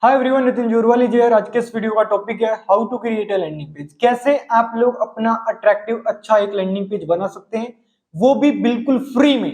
Hi everyone, Nitin जुरवाली जी। आज के इस वीडियो का टॉपिक है how to create a landing page. कैसे आप लोग अपना अट्रैक्टिव अच्छा एक लैंडिंग पेज बना सकते हैं, वो भी बिल्कुल फ्री में,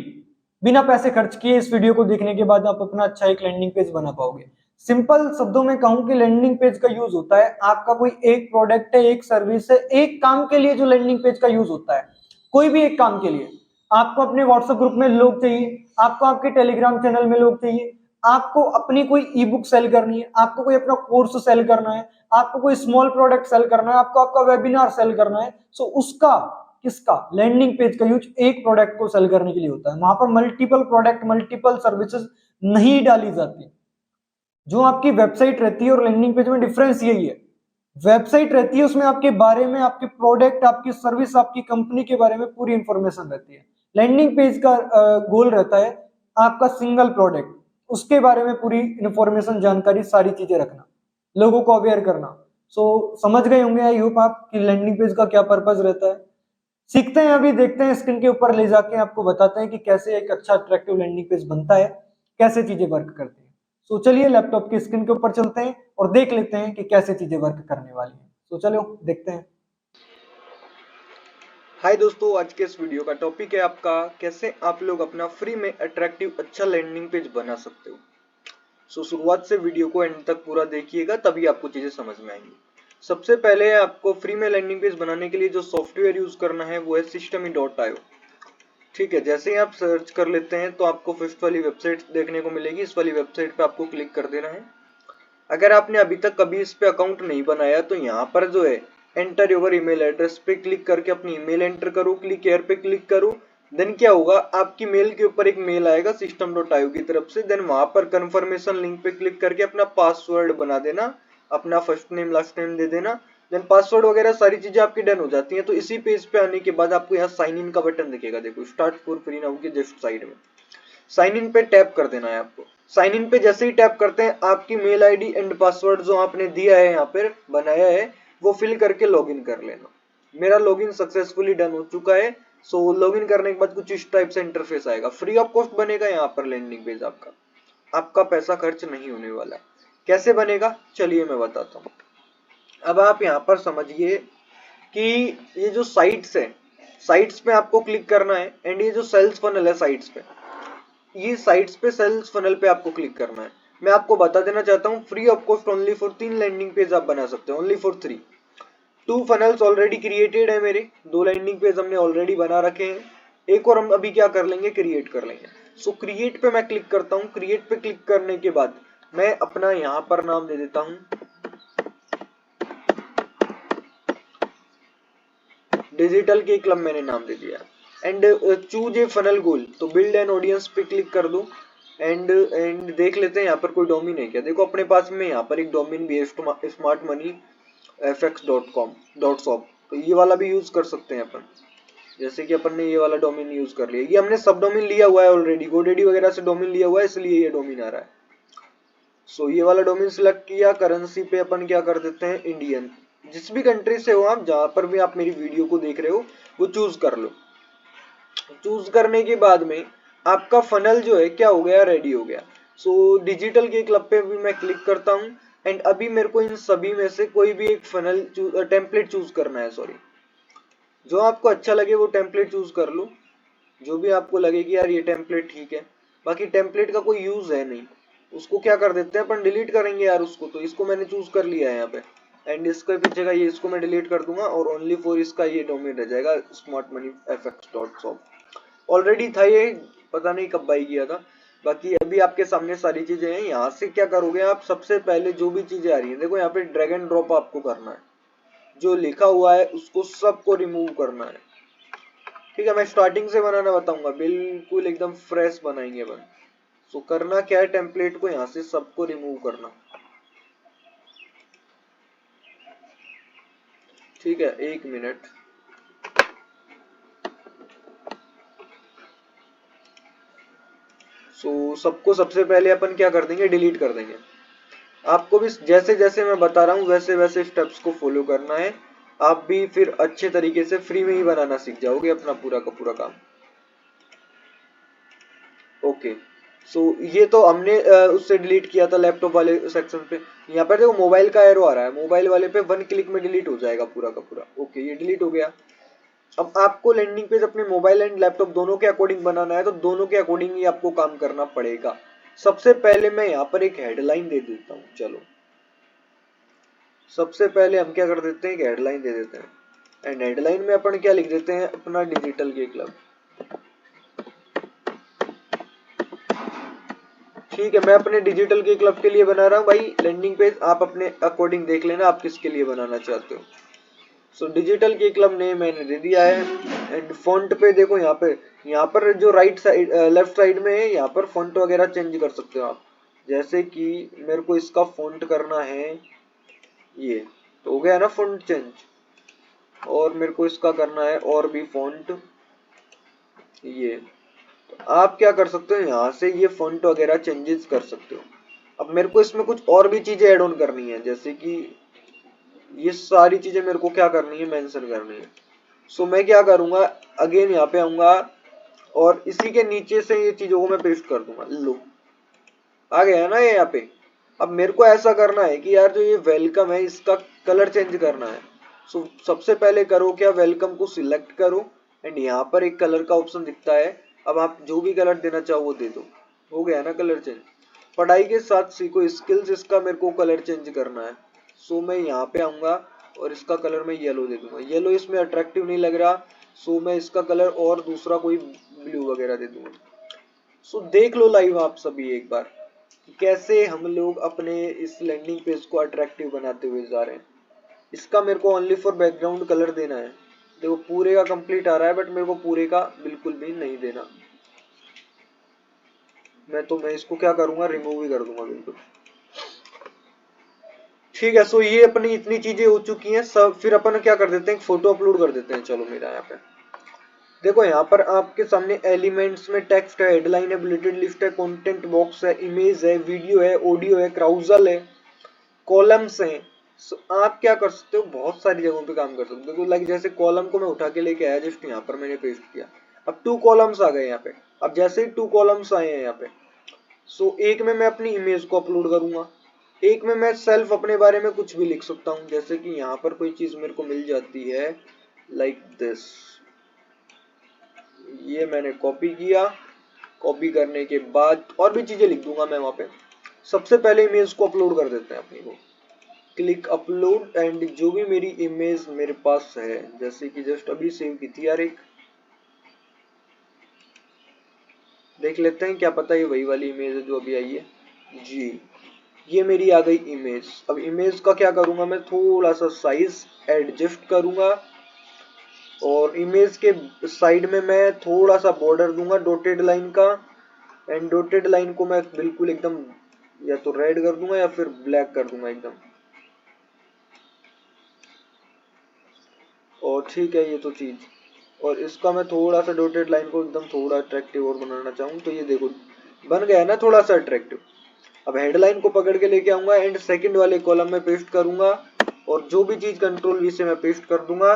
बिना पैसे खर्च किए। इस वीडियो को देखने के बाद आप अपना अच्छा एक लैंडिंग पेज बना पाओगे। सिंपल शब्दों में कहूं कि लैंडिंग पेज का यूज होता है, आपका कोई एक प्रोडक्ट है, एक सर्विस है, एक काम के लिए जो लैंडिंग पेज का यूज होता है, कोई भी एक काम के लिए। आपको अपने व्हाट्सएप ग्रुप में लोग चाहिए, आपको आपके टेलीग्राम चैनल में लोग चाहिए, आपको अपनी कोई ई बुक सेल करनी है, आपको कोई अपना कोर्स सेल करना है, आपको कोई स्मॉल प्रोडक्ट सेल करना है, आपको आपका वेबिनार सेल करना है। सो उसका किसका लैंडिंग पेज का यूज एक प्रोडक्ट को सेल करने के लिए होता है। वहां पर मल्टीपल प्रोडक्ट, मल्टीपल सर्विसेज नहीं डाली जाती। जो आपकी वेबसाइट रहती है और लैंडिंग पेज में डिफरेंस यही है। वेबसाइट रहती है, उसमें आपके बारे में, आपके प्रोडक्ट, आपकी सर्विस, आपकी कंपनी के बारे में पूरी इंफॉर्मेशन रहती है। लैंडिंग पेज का गोल रहता है आपका सिंगल प्रोडक्ट, उसके बारे में पूरी इंफॉर्मेशन, जानकारी, सारी चीजें रखना, लोगों को अवेयर करना। सो समझ गए होंगे आई होप आप कि लैंडिंग पेज का क्या पर्पज रहता है। सीखते हैं, अभी देखते हैं, स्क्रीन के ऊपर ले जाके आपको बताते हैं कि कैसे एक अच्छा अट्रैक्टिव लैंडिंग पेज बनता है, कैसे चीजें वर्क करती है। सो चलिए लैपटॉप की स्क्रीन के ऊपर चलते हैं और देख लेते हैं कि कैसे चीजें वर्क करने वाली हैं। सो चलो देखते हैं। हाय दोस्तों, आज के इस वीडियो का टॉपिक है आपका कैसे आप लोग अपना फ्री में अट्रैक्टिव अच्छा लैंडिंग पेज बना सकते हो। शुरुआत से वीडियो को एंड तक पूरा देखिएगा, तभी आपको चीजें समझ में आएंगी। सबसे पहले आपको फ्री में लैंडिंग पेज बनाने के लिए जो सॉफ्टवेयर यूज करना है वो है systemy.io। ठीक है, जैसे ही आप सर्च कर लेते हैं तो आपको फर्स्ट वाली वेबसाइट देखने को मिलेगी। इस वाली वेबसाइट पे आपको क्लिक कर देना है। अगर आपने अभी तक कभी इस पे अकाउंट नहीं बनाया तो यहाँ पर जो है एंटर योर ईमेल एड्रेस पे क्लिक करके अपनी ईमेल एंटर करो, क्लिक हेयर पे क्लिक करो। देन क्या होगा, आपकी मेल के ऊपर एक मेल आएगा system.io की तरफ से। देन वहां पर कंफर्मेशन लिंक पे क्लिक करके अपना पासवर्ड बना देना, अपना फर्स्ट नेम लास्ट नेम दे देना। देन पासवर्ड वगैरह सारी चीजें आपकी डन हो जाती हैं। तो इसी पेज पे आने के बाद आपको यहाँ साइन इन का बटन दिखेगा, देखो स्टार्ट फॉर फ्री नाउ के जस्ट साइड में साइन इन पे टैप कर देना है आपको। साइन इन पे जैसे ही टैप करते हैं, आपकी मेल आईडी एंड पासवर्ड जो आपने दिया है यहाँ पर बनाया है वो फिल करके लॉगिन कर लेना। मेरा लॉगिन सक्सेसफुली डन हो चुका है। सो लॉगिन करने के बाद कुछ इस टाइप से इंटरफेस आएगा। फ्री ऑफ कॉस्ट बनेगा यहाँ पर लैंडिंग पेज आपका पैसा खर्च नहीं होने वाला। कैसे बनेगा चलिए मैं बताता हूँ। अब आप यहाँ पर समझिए कि ये जो साइट्स है, साइट्स पे आपको क्लिक करना है। एंड ये जो सेल्स फनल है साइट्स पे, ये साइट्स पे सेल्स फनल पे आपको क्लिक करना है। मैं आपको बता देना चाहता हूँ free of cost only for 3 landing page आप बना सकते हो, only for 3। 2 funnels already created है मेरे, 2 लैंडिंग पेज हमने ऑलरेडी बना रखे हैं। एक और हम अभी क्या कर लेंगे, क्रिएट कर लेंगे। सो क्रिएट पे मैं क्लिक करता हूँ। क्रिएट पे क्लिक करने के बाद मैं अपना यहाँ पर नाम दे देता हूँ डिजिटल के क्लब, मैंने नाम दे दिया। एंड चूज ए फनल गोल, तो बिल्ड एन ऑडियंस पे क्लिक कर दो। एंड देख लेते हैं यहाँ पर कोई डोमेन है क्या। देखो अपने पास में यहाँ पर एक डोमेन भी है, स्मार्ट मनी fx.com.shop। तो ये वाला भी यूज कर सकते हैं अपन। जैसे कि अपन ने ये वाला डोमेन यूज कर लिया, ये हमने सब डोमेन लिया हुआ है ऑलरेडी, गोडेडी वगैरह से डोमेन लिया हुआ है, इसलिए ये डोमेन आ रहा है। सो ये वाला डोमेन सिलेक्ट किया। करेंसी पे अपन क्या कर देते हैं, इंडियन। जिस भी कंट्री से हो आप, जहां पर भी आप मेरी वीडियो को देख रहे हो वो चूज कर लो। चूज करने के बाद में आपका फनल जो है क्या हो गया, रेडी हो गया। सो डिजिटल के क्लब पे भी मैं क्लिक करता हूँ। एंड अभी मेरे को इन सभी में से कोई भी एक फनल टेम्पलेट चूज करना है। सॉरी, जो आपको अच्छा लगे वो टेम्पलेट चूज कर लो, जो भी आपको लगे कि यार ये टेम्पलेट ठीक है। बाकी टेम्पलेट का कोई यूज है नहीं, उसको क्या कर देते हैं अपन, डिलीट करेंगे यार उसको। तो इसको मैंने चूज कर लिया है यहाँ पे। एंड इसके पीछे का ये, इसको मैं डिलीट कर दूंगा और ओनली फॉर इसका ये डोमेन रह जाएगा smartmoneyfx.shop। ऑलरेडी था ये, पता नहीं कब बाई किया था। बाकी अभी आपके सामने सारी चीजें हैं। यहाँ से क्या करोगे आप, सबसे पहले जो भी चीजें आ रही है, देखो यहाँ पे ड्रैग एंड ड्रॉप आपको करना है। जो लिखा हुआ है उसको सबको रिमूव करना है। ठीक है, मैं स्टार्टिंग से बनाना बताऊंगा, बिल्कुल एकदम फ्रेश बनाएंगे अपन। सो करना क्या है, टेम्पलेट को यहाँ से सबको रिमूव करना। ठीक है, 1 मिनट। सो सबको सबसे पहले अपन क्या कर देंगे, डिलीट कर देंगे। आपको भी जैसे जैसे मैं बता रहा हूँ वैसे वैसे स्टेप्स को फॉलो करना है। आप भी फिर अच्छे तरीके से फ्री में ही बनाना सीख जाओगे अपना पूरा का पूरा काम। ओके, ये तो हमने उससे डिलीट किया था लैपटॉप वाले सेक्शन पे। यहाँ पर देखो मोबाइल का एरो आ रहा है, मोबाइल वाले पे 1 क्लिक में डिलीट हो जाएगा पूरा का पूरा। ओके, ये डिलीट हो गया। अब आपको लैंडिंग पेज अपने मोबाइल एंड लैपटॉप दोनों के अकॉर्डिंग बनाना है, तो दोनों के अकॉर्डिंग ही आपको काम करना पड़ेगा। सबसे पहले मैं यहाँ पर एक हेडलाइन दे देता हूँ। चलो सबसे पहले हम क्या कर देते हैं, एक हेडलाइन दे देते हैं। एंड हेडलाइन में अपन क्या लिख देते हैं, अपना डिजिटल के क्लब। ठीक है, मैं अपने डिजिटल के क्लब के लिए बना रहा हूँ भाई लैंडिंग पेज। आप अपने अकॉर्डिंग देख लेना आप किसके लिए बनाना चाहते हो। डिजिटल के क्लब नेम मैंने दे दिया है। एंड फॉन्ट पे देखो, यहाँ पर जो राइट साइड लेफ्ट साइड में है, यहाँ पर फॉन्ट वगैरह चेंज कर सकते हो आप। जैसे कि मेरे को इसका फॉन्ट करना है, ये तो हो गया ना फॉन्ट चेंज। और मेरे को इसका करना है और भी फॉन्ट, ये तो आप क्या कर सकते हो, यहाँ से ये फॉन्ट वगैरह चेंजेस कर सकते हो। अब मेरे को इसमें कुछ और भी चीजें ऐड ऑन करनी है, जैसे कि ये सारी चीजें मेरे को क्या करनी है, मेंशन करनी है। मैं क्या करूंगा, अगेन यहाँ पे आऊंगा और इसी के नीचे से ये चीजों को मैं पेस्ट कर दूंगा। लो आ गया ना ये यहाँ पे। अब मेरे को ऐसा करना है कि यार जो ये वेलकम है इसका कलर चेंज करना है। सबसे पहले करो क्या, वेलकम को सिलेक्ट करो एंड यहाँ पर एक कलर का ऑप्शन दिखता है। अब आप जो भी कलर देना चाहो वो दे दो। हो गया ना कलर चेंज। पढ़ाई के साथ सीखो स्किल्स, इसका मेरे को कलर चेंज करना है। मैं यहाँ पे आऊंगा और इसका कलर मैं येलो दे दूंगा। येलो इसमें अट्रैक्टिव नहीं लग रहा, मैं इसका कलर और दूसरा कोई ब्लू वगैरह दे दूंगा। देख लो लाइव आप सभी एक बार कैसे हम लोग अपने इस लैंडिंग पेज को अट्रैक्टिव बनाते हुए जा रहे हैं। इसका मेरे को ओनली फॉर बैकग्राउंड कलर देना है। देखो पूरे का कंप्लीट आ रहा है, बट मेरे को पूरे का बिल्कुल भी नहीं देना। मैं इसको क्या करूंगा, रिमूव ही कर दूंगा बिल्कुल। ठीक है, ये अपनी इतनी चीजें हो चुकी हैं सब। फिर अपन क्या कर देते हैं, फोटो अपलोड कर देते हैं। चलो मेरा यहाँ पे देखो, यहाँ पर आपके सामने एलिमेंट्स में टेक्स्ट है, हेडलाइन है, बुलेटेड लिस्ट है, कंटेंट बॉक्स है, इमेज है, वीडियो है, ऑडियो है, क्राउजल है, कॉलम्स हैं। आप क्या कर सकते हो, बहुत सारी जगहों पे काम कर सकते हो। लाइक जैसे कॉलम को मैं उठा के लेके आया, जस्ट यहाँ पर मैंने पेस्ट किया। अब 2 कॉलम्स आ गए यहाँ पे। अब जैसे ही 2 कॉलम्स आए हैं यहाँ पे, एक में मैं अपनी इमेज को अपलोड करूंगा, एक में मैं सेल्फ अपने बारे में कुछ भी लिख सकता हूँ। जैसे कि यहाँ पर कोई चीज मेरे को मिल जाती है लाइक दिस, ये मैंने कॉपी किया। कॉपी करने के बाद और भी चीजें लिख दूंगा मैं वहां पे। सबसे पहले इमेज को अपलोड कर देते हैं अपनी को। क्लिक अपलोड एंड जो भी मेरी इमेज मेरे पास है, जैसे कि जस्ट अभी सेव की थी यार, एक देख लेते हैं, क्या पता ये वही वाली इमेज है जो अभी आई है जी। ये मेरी आ गई इमेज। अब इमेज का क्या करूंगा, मैं थोड़ा सा साइज एडजस्ट करूंगा और इमेज के साइड में मैं थोड़ा सा बॉर्डर दूंगा डॉटेड लाइन का। एंड डॉटेड लाइन को मैं बिल्कुल एकदम या तो रेड कर दूंगा या फिर ब्लैक कर दूंगा एकदम। और ठीक है, ये तो चीज। और इसका मैं थोड़ा सा डॉटेड लाइन को एकदम थोड़ा अट्रैक्टिव और बनाना चाहूँ तो ये देखो बन गया ना थोड़ा सा अट्रैक्टिव। अब हेडलाइन को पकड़ के लेके आऊंगा एंड सेकंड वाले कॉलम में पेस्ट करूंगा और जो भी चीज कंट्रोल वी से मैं पेस्ट कर दूंगा।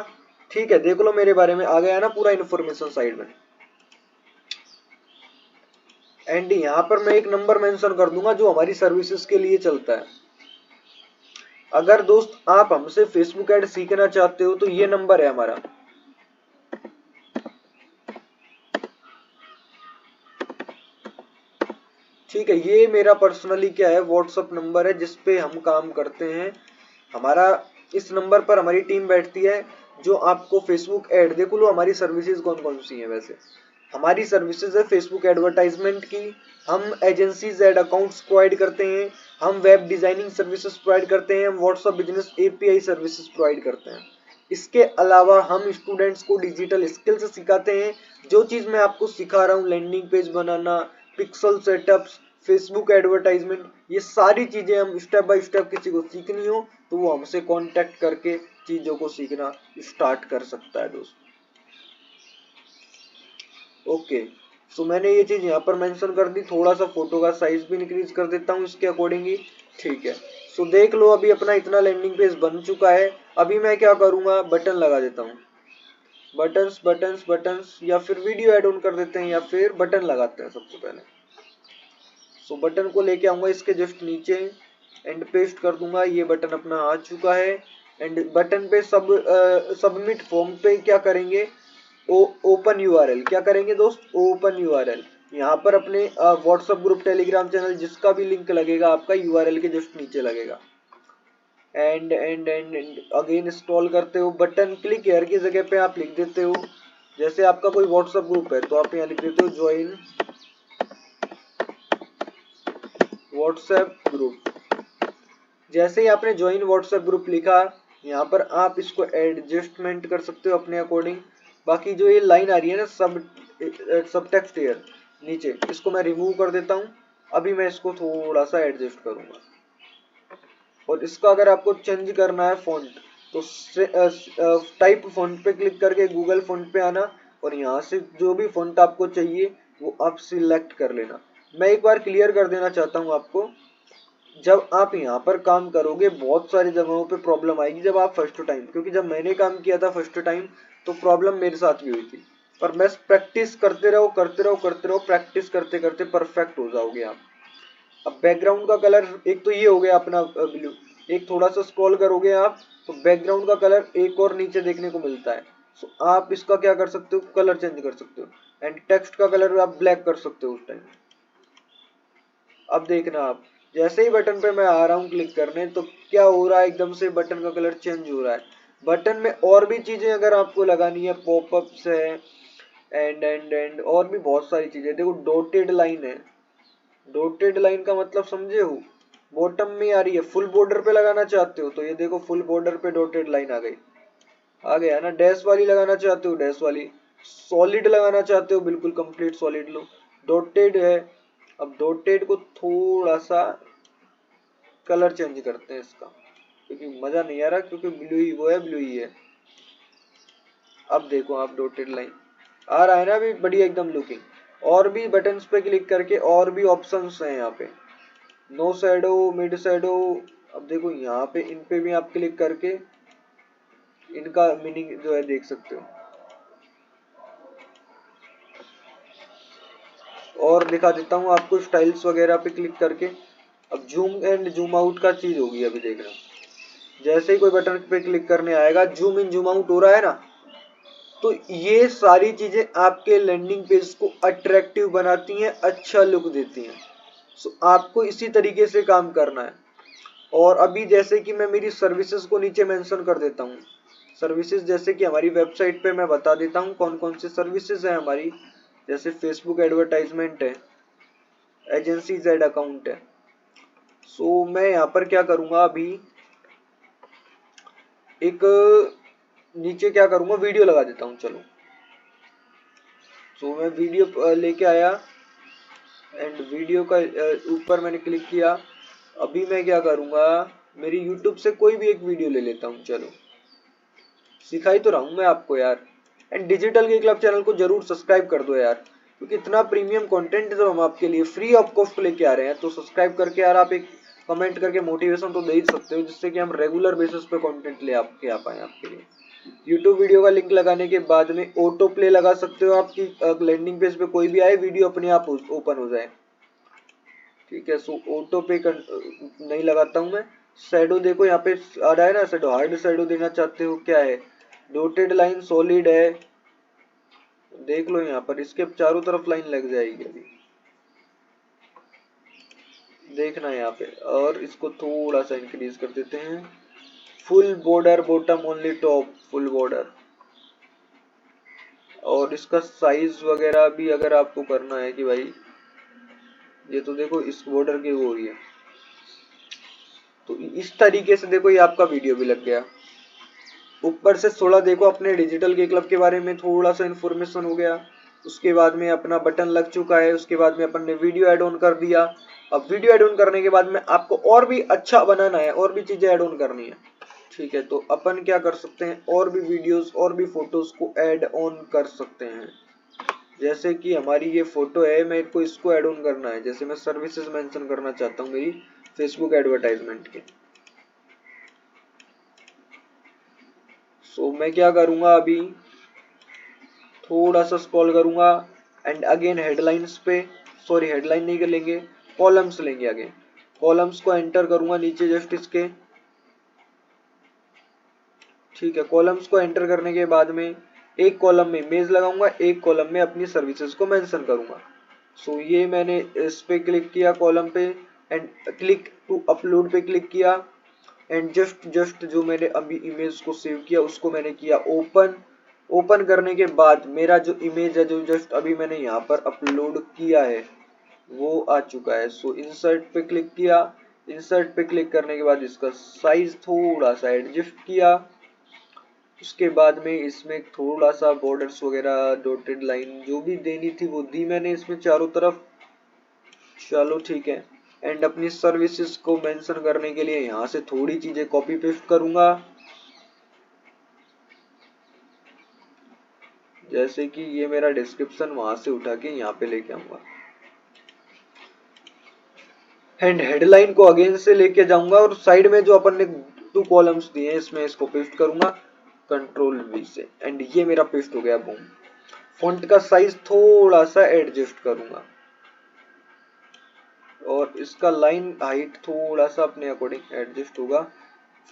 ठीक है, देख लो मेरे बारे में आ गया ना पूरा इन्फॉर्मेशन साइड में। एंड यहाँ पर मैं एक नंबर मेंशन कर दूंगा जो हमारी सर्विसेज के लिए चलता है। अगर दोस्त आप हमसे फेसबुक ऐड सीखना चाहते हो तो ये नंबर है हमारा। ठीक है, ये मेरा पर्सनली क्या है, व्हाट्सअप नंबर है जिसपे हम काम करते हैं। हमारा इस नंबर पर हमारी टीम बैठती है जो आपको फेसबुक ऐड, देखो लो हमारी सर्विसेज कौन कौन सी है। वैसे हमारी सर्विसेज है फेसबुक एडवर्टाइजमेंट की, हम एजेंसीज एड अकाउंट्स प्रोवाइड करते हैं, हम वेब डिजाइनिंग सर्विसेज प्रोवाइड करते हैं, हम WhatsApp business API services provide करते हैं। इसके अलावा हम स्टूडेंट्स को डिजिटल स्किल्स सिखाते हैं। जो चीज मैं आपको सिखा रहा हूँ, लैंडिंग पेज बनाना, पिक्सल सेटअप्स, फेसबुक एडवर्टाइजमेंट, ये सारी चीजें हम स्टेप बाय स्टेप किसी को सीखनी हो तो वो हमसे कांटेक्ट करके चीजों को सीखना स्टार्ट कर सकता है दोस्त। ओके, मैंने ये चीज यहाँ पर मेंशन कर दी। थोड़ा सा फोटो का साइज भी इंक्रीज कर देता हूँ इसके अकॉर्डिंग ही। ठीक है, देख लो अभी अपना इतना लैंडिंग पेज बन चुका है। अभी मैं क्या करूंगा, बटन लगा देता हूँ। बटन्स बटन्स बटन्स, या फिर वीडियो ऐड ऑन कर देते हैं या फिर बटन लगाते हैं सबसे पहले। सो बटन को लेके आऊंगा इसके जस्ट नीचे एंड पेस्ट कर दूंगा। ये बटन अपना आ चुका है एंड बटन पे सबमिट फॉर्म पे क्या करेंगे, ओपन यूआरएल, क्या करेंगे दोस्त, ओपन यूआरएल। यहाँ पर अपने व्हाट्सएप ग्रुप, टेलीग्राम चैनल, जिसका भी लिंक लगेगा आपका यूआरएल के जस्ट नीचे लगेगा। And and and again scroll करते हो, बटन क्लिक हेयर की जगह पे आप लिख देते हो, जैसे आपका कोई व्हाट्सएप ग्रुप है तो आप यहाँ लिख देते हो ज्वाइन व्हाट्सएप ग्रुप। जैसे ही आपने ज्वाइन व्हाट्सएप ग्रुप लिखा, यहाँ पर आप इसको एडजस्टमेंट कर सकते हो अपने अकॉर्डिंग। बाकी जो ये लाइन आ रही है ना सब टेक्स्ट हेयर नीचे, इसको मैं रिमूव कर देता हूँ। अभी मैं इसको थोड़ा सा एडजस्ट करूंगा। और इसका अगर आपको चेंज करना है फॉन्ट, तो टाइप फॉन्ट पे क्लिक करके गूगल फॉन्ट पे आना और यहाँ से जो भी फॉन्ट आपको चाहिए वो आप सिलेक्ट कर लेना। मैं एक बार क्लियर कर देना चाहता हूँ आपको, जब आप यहाँ पर काम करोगे बहुत सारी जगहों पे प्रॉब्लम आएगी जब आप फर्स्ट टाइम, क्योंकि जब मैंने काम किया था फर्स्ट टाइम तो प्रॉब्लम मेरे साथ भी हुई थी। पर बस प्रैक्टिस करते रहो करते रहो करते रहो, प्रैक्टिस करते करते परफेक्ट हो जाओगे आप। अब बैकग्राउंड का कलर एक तो ये हो गया अपना ब्लू, एक थोड़ा सा स्क्रॉल करोगे आप तो बैकग्राउंड का कलर एक और नीचे देखने को मिलता है। सो आप इसका क्या कर सकते हो, कलर चेंज कर सकते हो एंड टेक्स्ट का कलर आप ब्लैक कर सकते हो उस टाइम। अब देखना आप, जैसे ही बटन पे मैं आ रहा हूँ क्लिक करने तो क्या हो रहा है, एकदम से बटन का कलर चेंज हो रहा है। बटन में और भी चीजें अगर आपको लगानी है, पॉपअप्स है एंड और भी बहुत सारी चीजें। देखो डॉटेड लाइन है, डॉटेड लाइन का मतलब समझे हो, बॉटम में आ रही है। फुल बॉर्डर पे लगाना चाहते हो तो ये देखो फुल बॉर्डर पे डॉटेड लाइन आ गई, आ गया ना। डैश वाली लगाना चाहते हो डैश वाली, सॉलिड लगाना चाहते हो बिल्कुल कंप्लीट सॉलिड लो, डॉटेड है। अब डॉटेड को थोड़ा सा कलर चेंज करते हैं इसका, क्योंकि मजा नहीं आ रहा, क्योंकि ब्लू ही वो है, ब्लू ही है। अब देखो आप डॉटेड लाइन आ रहा है ना अभी, बढ़िया एकदम लुकिंग। और भी बटन्स पे क्लिक करके और भी ऑप्शंस हैं यहाँ पे, नो शैडो, मिड शैडो। अब देखो यहाँ पे इन पे भी आप क्लिक करके इनका मीनिंग जो है देख सकते हो। और दिखा देता हूँ आपको स्टाइल्स वगैरह पे क्लिक करके। अब जूम एंड जूम आउट का चीज होगी अभी देखना, जैसे ही कोई बटन पे क्लिक करने आएगा जूम इन जूम आउट हो रहा है ना, तो ये सारी चीजें आपके लैंडिंग पेज को अट्रैक्टिव बनाती हैं, अच्छा लुक देती हैं। सो आपको इसी तरीके से काम करना है। और अभी जैसे कि मैं मेरी सर्विसेज को नीचे मेंशन कर देता हूँ, सर्विसेज जैसे कि हमारी वेबसाइट पे मैं बता देता हूँ कौन कौन सी सर्विसेज है हमारी। जैसे फेसबुक एडवर्टाइजमेंट है, एजेंसी जेड अकाउंट है। सो मैं यहाँ पर क्या करूँगा, अभी एक नीचे क्या करूँगा, वीडियो लगा देता हूँ चलो। सो मैं वीडियो लेके आया एंड वीडियो का ऊपर मैंने क्लिक किया। अभी मैं क्या करूँगा, मेरी यूट्यूब से कोई भी एक वीडियो ले लेता हूँ चलो, सिखाई तो रहा हूँ मैं आपको यार। एंड डिजिटल के क्लब चैनल को जरूर सब्सक्राइब कर दो यार, क्योंकि इतना प्रीमियम कंटेंट जो हम आपके लिए फ्री ऑफ कॉस्ट लेके आ रहे हैं, तो सब्सक्राइब करके यार आप एक कमेंट करके मोटिवेशन तो दे ही सकते हो, जिससे कि हम रेगुलर बेसिस पे कंटेंट ले आपके आ पाए आपके लिए। यूट्यूब वीडियो का लिंक लगाने के बाद में ऑटो प्ले लगा सकते हो, आपकी लैंडिंग पेज पे कोई भी आए वीडियो अपने आप ओपन हो जाए। ठीक है, सो ऑटो पे नहीं लगाता हूँ मैं। शैडो देखो यहाँ पे आ रहा है ना, शैडो हार्ड शैडो देना चाहते हो, क्या है, डॉटेड लाइन सॉलिड है, देख लो यहाँ पर इसके चारों तरफ लाइन लग जाएगी अभी, देखना यहाँ पे। और इसको थोड़ा सा इंक्रीज कर देते हैं, full border bottom only top, full border. और इसका साइज वगैरह भी अगर आपको करना है कि भाई, ये तो देखो इस बॉर्डर की वो हो रही है, तो इस तरीके से देखो ये आपका वीडियो भी लग गया। ऊपर से थोड़ा देखो अपने डिजिटल के क्लब के बारे में थोड़ा सा इन्फॉर्मेशन हो गया, उसके बाद में अपना बटन लग चुका है, उसके बाद में अपन ने वीडियो ऐड ऑन कर दिया। अब वीडियो ऐड ऑन करने के बाद में आपको और भी अच्छा बनाना है, और भी चीजें ऐड ऑन करनी है। ठीक है, तो अपन क्या कर सकते हैं, और भी वीडियोस और भी फोटोज को ऐड ऑन कर सकते हैं। जैसे कि हमारी ये फोटो है, मेरे को इसको ऐड ऑन करना है, जैसे मैं सर्विसेज मेंशन करना चाहता हूँ मेरी फेसबुक एडवर्टाइजमेंट की। सो मैं क्या करूंगा, अभी थोड़ा सा स्क्रॉल करूंगा एंड अगेन हेडलाइंस पे, सॉरी हेडलाइन नहीं कर लेंगे, कॉलम्स लेंगे आगे, कॉलम्स को एंटर करूंगा नीचे जस्ट इसके। ठीक है, कॉलम्स को एंटर करने के बाद में एक कॉलम में इमेज लगाऊंगा, एक कॉलम में अपनी सर्विसेज को मेंशन करूंगा। सो ये मैंने इस पे क्लिक किया कॉलम पे एंड क्लिक टू अपलोड पे क्लिक किया एंड जस्ट जो मैंने अभी इमेज को सेव किया उसको मैंने किया ओपन। ओपन करने के बाद मेरा जो इमेज है जो जस्ट अभी मैंने यहाँ पर अपलोड किया है वो आ चुका है। सो इंसर्ट पे क्लिक किया, इंसर्ट पे क्लिक करने के बाद इसका साइज थोड़ा सा एडजस्ट किया। उसके बाद में इसमें थोड़ा सा बॉर्डर्स वगैरह डॉटेड लाइन जो भी देनी थी वो दी मैंने इसमें चारों तरफ। चलो ठीक है, एंड अपनी सर्विसेज को मेंशन करने के लिए यहाँ से थोड़ी चीजें कॉपी पेस्ट करूंगा, जैसे कि ये मेरा डिस्क्रिप्शन वहां से उठा के यहाँ पे लेके आऊंगा एंड हेडलाइन को अगेन से लेके जाऊंगा और साइड में जो अपन ने 2 कॉलम्स दिए हैं इसमें इसको पेस्ट करूंगा कंट्रोल वी से एंड ये मेरा पेस्ट हो गया। बूम। फॉन्ट का साइज थोड़ा सा एडजस्ट करूंगा और इसका लाइन हाइट थोड़ा सा अपने अकॉर्डिंग एडजस्ट होगा।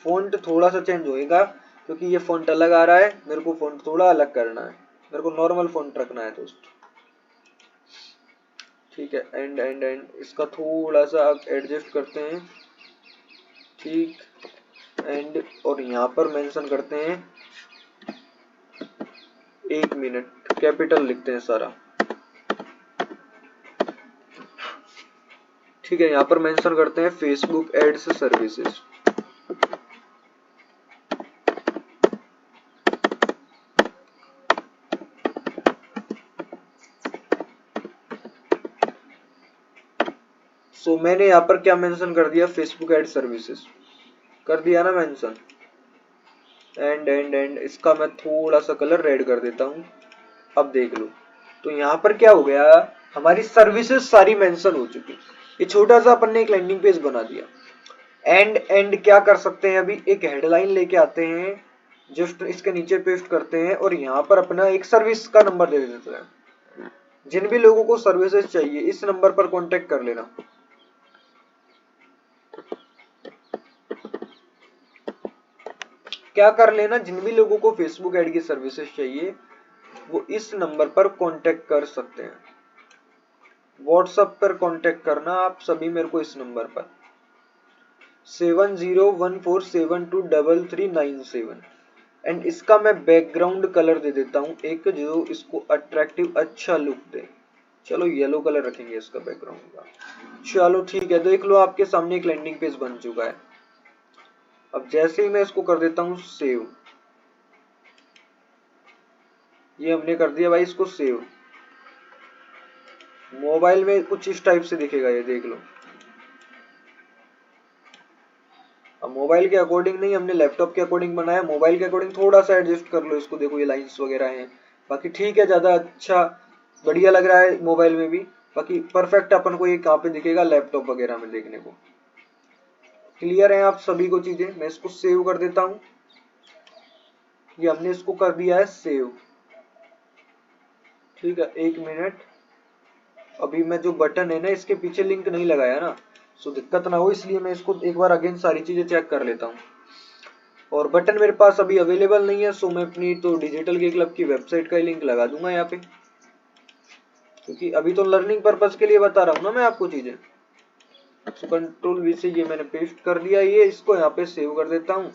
फॉन्ट थोड़ा सा चेंज होएगा क्योंकि ये फॉन्ट अलग आ रहा है, मेरे को फॉन्ट थोड़ा अलग करना है, मेरे को नॉर्मल फॉन्ट रखना है दोस्त। ठीक है, एंड इसका थोड़ा सा एडजस्ट करते हैं। ठीक, एंड और यहाँ पर मेंशन करते हैं 1 मिनट, कैपिटल लिखते हैं सारा। ठीक है, यहाँ पर मेंशन करते हैं फेसबुक एड्स सर्विसेज। सो मैंने यहाँ पर क्या मेंशन कर दिया, फेसबुक एड सर्विसेज कर दिया ना मेंशन। एंड इसका मैं थोड़ा सा कलर रेड कर देता हूँ। अब देख लो, तो यहाँ पर क्या हो गया, हमारी सर्विसेज सारी मेंशन हो चुकी। ये छोटा सा अपन ने एक लैंडिंग पेज बना दिया। एंड क्या कर सकते हैं, अभी एक हेडलाइन लेके आते हैं, जस्ट इसके नीचे पेस्ट करते हैं और यहाँ पर अपना एक सर्विस का नंबर दे देते हैं। जिन भी लोगों को सर्विसेज चाहिए इस नंबर पर कांटेक्ट कर लेना। क्या कर लेना, जिन भी लोगों को फेसबुक ऐड की सर्विसेज चाहिए वो इस नंबर पर कांटेक्ट कर सकते हैं। व्हाट्सएप पर कांटेक्ट करना आप सभी मेरे को इस नंबर पर 7014723397 एंड इसका मैं बैकग्राउंड कलर दे देता हूँ एक जो इसको अट्रैक्टिव अच्छा लुक दे। चलो येलो कलर रखेंगे इसका बैकग्राउंड का। चलो ठीक है, देख लो आपके सामने एक लैंडिंग पेज बन चुका है। अब जैसे ही मैं इसको कर देता हूँ सेव, ये हमने कर दिया भाई इसको सेव। मोबाइल में कुछ इस टाइप से दिखेगा, ये देख लो। अब मोबाइल के अकॉर्डिंग नहीं, हमने लैपटॉप के अकॉर्डिंग बनाया, मोबाइल के अकॉर्डिंग थोड़ा सा एडजस्ट कर लो इसको। देखो ये लाइंस वगैरह हैं, बाकी ठीक है, ज्यादा अच्छा बढ़िया लग रहा है मोबाइल में भी। बाकी परफेक्ट अपन को ये कहाँ पे दिखेगा, लैपटॉप वगैरह में देखने को। क्लियर है आप सभी को चीजें। मैं इसको सेव कर देता हूँ, ये हमने इसको कर दिया है सेव। ठीक है, 1 मिनट। अभी मैं जो बटन है ना इसके पीछे लिंक नहीं लगाया ना, सो दिक्कत ना हो इसलिए मैं इसको एक बार अगेन सारी चीजें चेक कर लेता हूँ। और बटन मेरे पास अभी अवेलेबल नहीं है, सो मैं अपनी तो डिजिटल के क्लब की वेबसाइट का लिंक लगा दूंगा यहाँ पे, क्योंकि अभी तो लर्निंग पर्पज के लिए बता रहा हूँ ना मैं आपको चीजें। सो कंट्रोल वी से ये मैंने पेस्ट कर दिया, ये इसको यहाँ पे सेव कर देता हूँ।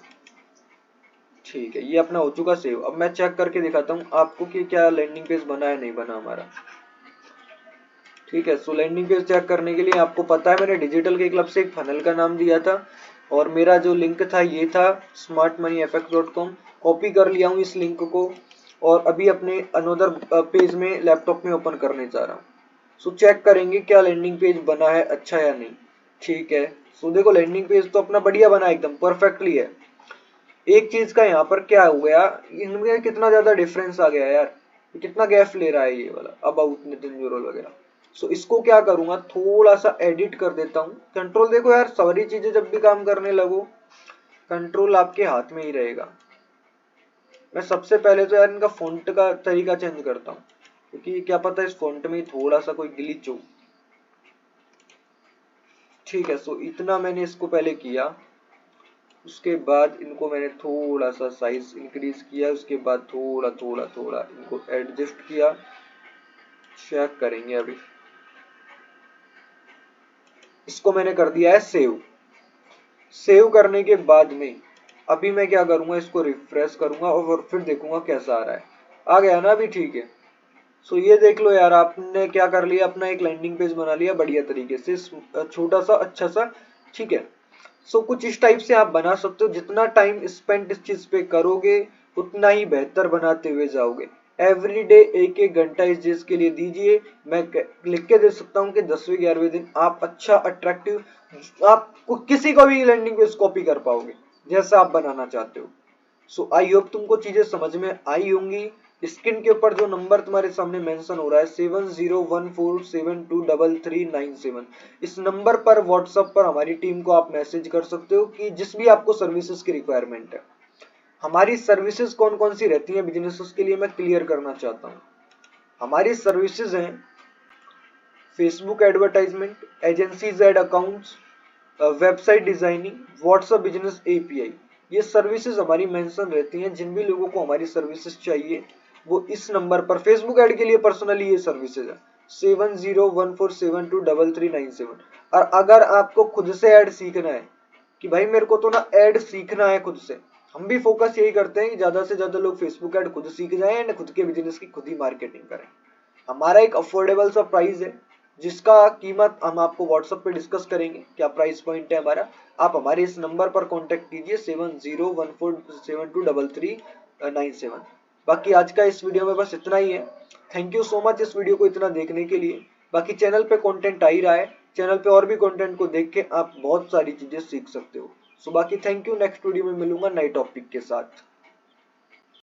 ठीक है, ये अपना हो चुका सेव। अब मैं चेक करके दिखाता हूँ आपको कि क्या लैंडिंग पेज बना है नहीं बना हमारा। ठीक है, सो लैंडिंग पेज चेक करने के लिए आपको पता है मैंने डिजिटल के क्लब से एक फनल का नाम दिया था और मेरा जो लिंक था ये था smartmoneyfx.com। कॉपी कर लिया हूँ इस लिंक को और अभी अपने अनदर पेज में लैपटॉप में ओपन करने जा रहा हूँ। सो चेक करेंगे क्या लैंडिंग पेज बना है अच्छा या नहीं। ठीक है, सो देखो लैंडिंग पेज तो अपना बढ़िया बना है, एकदम परफेक्टली है। एक चीज का यहाँ पर क्या हो गया, इनमें कितना ज्यादा डिफरेंस आ गया यार, कितना गैप ले रहा है ये वाला अबाउट नितिन जुरल वगैरह। सो इसको क्या करूंगा, थोड़ा सा एडिट कर देता हूँ। कंट्रोल देखो यार, सारी चीजें जब भी काम करने लगो कंट्रोल आपके हाथ में ही रहेगा। मैं सबसे पहले तो यार इनका फॉन्ट का तरीका चेंज करता हूँ, क्योंकि क्या पता इस फॉन्ट में थोड़ा सा कोई ग्लिच हो। ठीक है, सो इतना मैंने इसको पहले किया, उसके बाद इनको मैंने थोड़ा सा साइज इंक्रीज किया, उसके बाद थोड़ा थोड़ा थोड़ा इनको एडजस्ट किया। चेक करेंगे अभी, इसको मैंने कर दिया है सेव। सेव करने के बाद में अभी मैं क्या करूंगा, इसको रिफ्रेश करूंगा और फिर देखूंगा कैसा आ रहा है। आ गया ना अभी, ठीक है। सो ये देख लो यार, आपने क्या कर लिया, अपना एक लैंडिंग पेज बना लिया बढ़िया तरीके से, छोटा सा अच्छा सा, ठीक है। सो कुछ इस टाइप से आप बना सकते हो। जितना टाइम स्पेंड इस चीज पे करोगे उतना ही बेहतर बनाते हुए जाओगे। एवरी डे एक एक घंटा इस चीज के लिए दीजिए। मैं लिख के दे सकता हूँ कि 10वें 11वें दिन आप अच्छा अट्रैक्टिव, आपको किसी को भी लैंडिंग पेज कॉपी कर पाओगे जैसा आप बनाना चाहते हो। सो आई होप तुमको चीजें समझ में आई होंगी। स्क्रीन के ऊपर जो नंबर तुम्हारे सामने मेंशन हो रहा है 7014723397, इस नंबर पर व्हाट्सएप पर हमारी टीम को आप मैसेज कर सकते हो कि जिस भी आपको सर्विसेज की रिक्वायरमेंट है। हमारी सर्विसेज कौन कौन सी रहती है बिजनेसेस के लिए, मैं क्लियर करना चाहता हूँ। हमारी सर्विसेज हैं Facebook advertisement, agencies ad accounts, website designing, WhatsApp business API. ये सर्विसेज हमारी मेंशन रहती हैं। जिन भी लोगों को हमारी सर्विसेज चाहिए वो इस नंबर पर, फेसबुक ऐड के लिए पर्सनली ये सर्विसेज है 7014723397। और अगर आपको खुद से ऐड सीखना है कि भाई मेरे को तो ना ऐड सीखना है खुद से, हम भी फोकस यही करते हैं कि ज्यादा से ज्यादा लोग फेसबुक ऐड खुद सीख जाएं एंड खुद के बिजनेस की खुद ही मार्केटिंग करें। हमारा एक अफोर्डेबल सा प्राइस है जिसका कीमत हम आपको व्हाट्सएप पे डिस्कस करेंगे, क्या प्राइस पॉइंट है हमारा। आप हमारे इस नंबर पर कांटेक्ट कीजिए 7014723397। बाकी आज का इस वीडियो में बस इतना ही है। थैंक यू सो मच इस वीडियो को इतना देखने के लिए। बाकी चैनल पे कंटेंट आ ही रहा है, चैनल पे और भी कंटेंट को देख के आप बहुत सारी चीजें सीख सकते हो। सो बाकी थैंक यू, नेक्स्ट वीडियो में मिलूंगा नए टॉपिक के साथ।